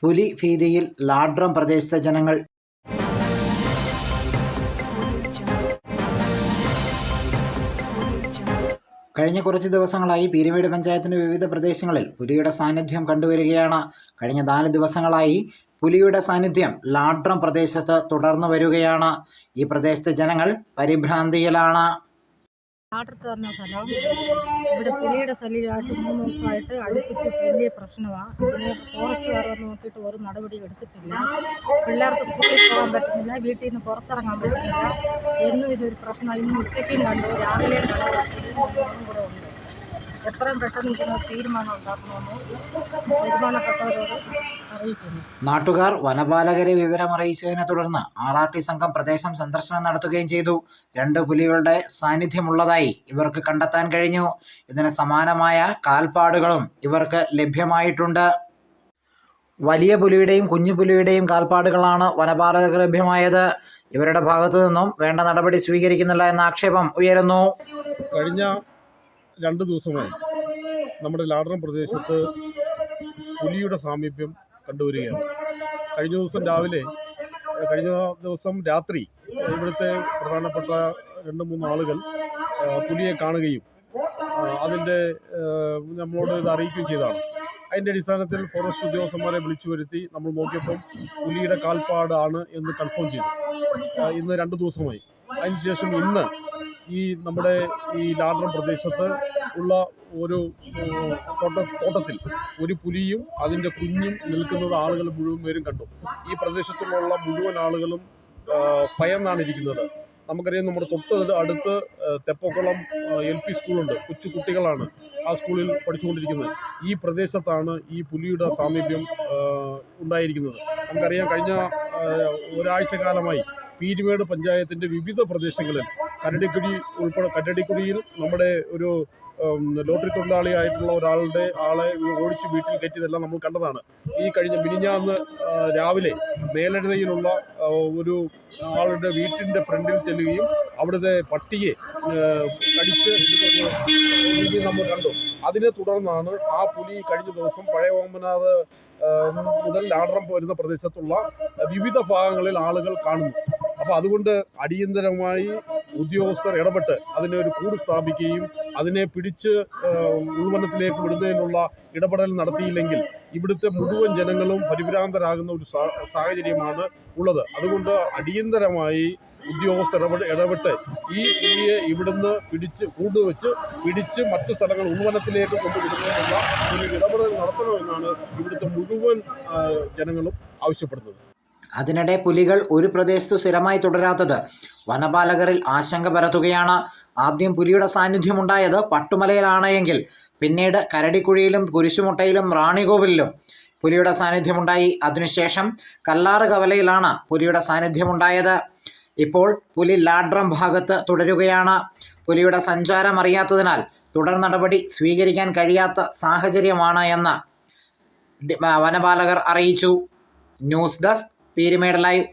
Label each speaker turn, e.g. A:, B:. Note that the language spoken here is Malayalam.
A: പുലി ഭീതിയിൽ ലാഡ്രം പ്രദേശത്തെ ജനങ്ങൾ. കഴിഞ്ഞ കുറച്ച് ദിവസങ്ങളായി പീരുമേട് പഞ്ചായത്തിന്റെ വിവിധ പ്രദേശങ്ങളിൽ പുലിയുടെ സാന്നിധ്യം കണ്ടുവരികയാണ്. കഴിഞ്ഞ 4 ദിവസങ്ങളായി പുലിയുടെ സാന്നിധ്യം ലാഡ്രം പ്രദേശത്ത് തുടർന്നു വരികയാണ്. ഈ പ്രദേശത്തെ ജനങ്ങൾ പരിഭ്രാന്തിയിലാണ്.
B: ലാഡ്രത്ത് പറഞ്ഞ സ്ഥലം ഇവിടെ പുലിയുടെ ശല്യമായിട്ട് 3 ദിവസമായിട്ട് അടുപ്പിച്ച് വലിയ പ്രശ്നമാണ്. ഇതിന് ഫോറസ്റ്റുകാർ വന്ന് നോക്കിയിട്ട് ഒരു നടപടിയും എടുത്തിട്ടില്ല. പിള്ളേർക്ക് സ്കൂളിൽ പോകാൻ പറ്റുന്നില്ല, വീട്ടിൽ നിന്ന് പുറത്തിറങ്ങാൻ പറ്റുന്നില്ല. എന്നും ഇതൊരു പ്രശ്നമാണ്. ഇന്ന് ഉച്ചയ്ക്കും കണ്ടു, രാവിലെയും കൂടെ ഉണ്ട്. എത്രയും പെട്ടെന്ന് ഇതിന് തീരുമാനം ഉണ്ടാക്കണമെന്ന് ബഹുമാനപ്പെട്ടവരോട് അറിയിക്കുന്നു.
A: നാട്ടുകാർ വനപാലകരെ വിവരമറിയിച്ചതിനെ തുടർന്ന് RRT സംഘം പ്രദേശം സന്ദർശനം നടത്തുകയും ചെയ്തു. 2 പുലികളുടെ സാന്നിധ്യമുള്ളതായി ഇവർക്ക് കണ്ടെത്താൻ കഴിഞ്ഞു. ഇതിന് സമാനമായ കാൽപ്പാടുകളും ഇവർക്ക് ലഭ്യമായിട്ടുണ്ട്. വലിയ പുലിയുടെയും കുഞ്ഞു പുലിയുടെയും കാൽപ്പാടുകളാണ് വനപാലകർക്ക് ലഭ്യമായത്. ഇവരുടെ ഭാഗത്തു നിന്നും വേണ്ട നടപടി സ്വീകരിക്കുന്നില്ല എന്ന ആക്ഷേപം ഉയരുന്നു.
C: കഴിഞ്ഞ 2 ദിവസമായി നമ്മുടെ ലാഡ്രം പ്രദേശത്ത് പുലിയുടെ സാമീപ്യം കണ്ടുവരികയാണ്. കഴിഞ്ഞ ദിവസം രാത്രി ഇവിടുത്തെ പ്രധാനപ്പെട്ട 2-3 ആളുകൾ പുലിയെ കാണുകയും അതിൻ്റെ നമ്മളോട് ഇത് അറിയിക്കുകയും ചെയ്തതാണ്. അതിൻ്റെ അടിസ്ഥാനത്തിൽ ഫോറസ്റ്റ് ഉദ്യോഗസ്ഥന്മാരെ വിളിച്ചു വരുത്തി നമ്മൾ നോക്കിയപ്പം പുലിയുടെ കാൽപ്പാടാണ് എന്ന് കൺഫേം ചെയ്തു. ഇന്ന് 2 ദിവസമായി. അതിനുശേഷം ഇന്ന് നമ്മുടെ ഈ ലാഡ്രം പ്രദേശത്ത് ഉള്ള ഒരു തോട്ടത്തിൽ ഒരു പുലിയും അതിൻ്റെ കുഞ്ഞും നിൽക്കുന്നത് ആളുകൾ മുഴുവൻ പേരും കണ്ടു. ഈ പ്രദേശത്തുള്ള മുഴുവൻ ആളുകളും ഭയന്നാണ് ഇരിക്കുന്നത്. നമുക്കറിയാം, നമ്മുടെ അടുത്ത് തെപ്പക്കുളം LP സ്കൂളുണ്ട്. കൊച്ചു കുട്ടികളാണ് ആ സ്കൂളിൽ പഠിച്ചുകൊണ്ടിരിക്കുന്നത്. ഈ പ്രദേശത്താണ് ഈ പുലിയുടെ സാമീപ്യം ഉണ്ടായിരിക്കുന്നത്. നമുക്കറിയാം, കഴിഞ്ഞ ഒരാഴ്ച കാലമായി പീരുമേട് പഞ്ചായത്തിൻ്റെ വിവിധ പ്രദേശങ്ങളിൽ കരടിക്കുടിയിൽ നമ്മുടെ ഒരു ലോട്ടറി തൊഴിലാളിയായിട്ടുള്ള ആളെ ഓടിച്ച് വീട്ടിൽ കയറ്റിയതെല്ലാം നമ്മൾ കണ്ടതാണ്. ഈ കഴിഞ്ഞ മിനിഞ്ഞാന്ന് രാവിലെ മേലഴുതയിലുള്ള ഒരു ആളുടെ വീട്ടിൻ്റെ ഫ്രണ്ടിൽ ചെല്ലുകയും അവിടുത്തെ പട്ടിയെ കടിച്ച് നമ്മൾ കണ്ടു. അതിനെ തുടർന്നാണ് ആ പുലി കഴിഞ്ഞ ദിവസം പഴയ ഓമനാറ് മുതൽ ലാഡ്രം വരുന്ന പ്രദേശത്തുള്ള വിവിധ ഭാഗങ്ങളിൽ ആളുകൾ കാണുന്നു. അപ്പോൾ അതുകൊണ്ട് അടിയന്തരമായി ഉദ്യോഗസ്ഥർ ഇടപെട്ട് അതിനെ ഒരു കൂട് സ്ഥാപിക്കുകയും അതിനെ പിടിച്ച് ഉൾവനത്തിലേക്ക് വിടുന്നതിനുള്ള ഇടപെടൽ നടത്തിയില്ലെങ്കിൽ ഇവിടുത്തെ മുഴുവൻ ജനങ്ങളും പരിഭ്രാന്തരാകുന്ന ഒരു സാഹചര്യമാണ് ഉള്ളത്. അതുകൊണ്ട് അടിയന്തരമായി ഉദ്യോഗസ്ഥർ ഇടപെട്ട് ഈ പുലിയെ ഇവിടുന്ന് പിടിച്ച് മറ്റു സ്ഥലങ്ങൾ ഉൾവനത്തിലേക്ക് കൊണ്ടുവിടുന്നതിനുള്ള ഒരു ഇടപെടൽ നടത്തണമെന്നാണ് ഇവിടുത്തെ മുഴുവൻ ജനങ്ങളും ആവശ്യപ്പെടുന്നത്.
A: അതിനിടെ പുലികൾ ഒരു പ്രദേശത്ത് സ്ഥിരമായി തുടരാത്തത് വനപാലകരിൽ ആശങ്ക പരത്തുകയാണ്. ആദ്യം പുലിയുടെ സാന്നിധ്യമുണ്ടായത് പട്ടുമലയിലാണ് എങ്കിൽ പിന്നീട് കരടിക്കുഴിയിലും കുരിശുമുട്ടയിലും റാണികോവിലും പുലിയുടെ സാന്നിധ്യമുണ്ടായി. അതിനുശേഷം കല്ലാറ് കവലയിലാണ് പുലിയുടെ സാന്നിധ്യമുണ്ടായത്. ഇപ്പോൾ പുലി ലാഡ്രം ഭാഗത്ത് തുടരുകയാണ്. പുലിയുടെ സഞ്ചാരം അറിയാത്തതിനാൽ തുടർ നടപടി സ്വീകരിക്കാൻ കഴിയാത്ത സാഹചര്യമാണ് എന്ന് വനപാലകർ അറിയിച്ചു. News desk Peermade live.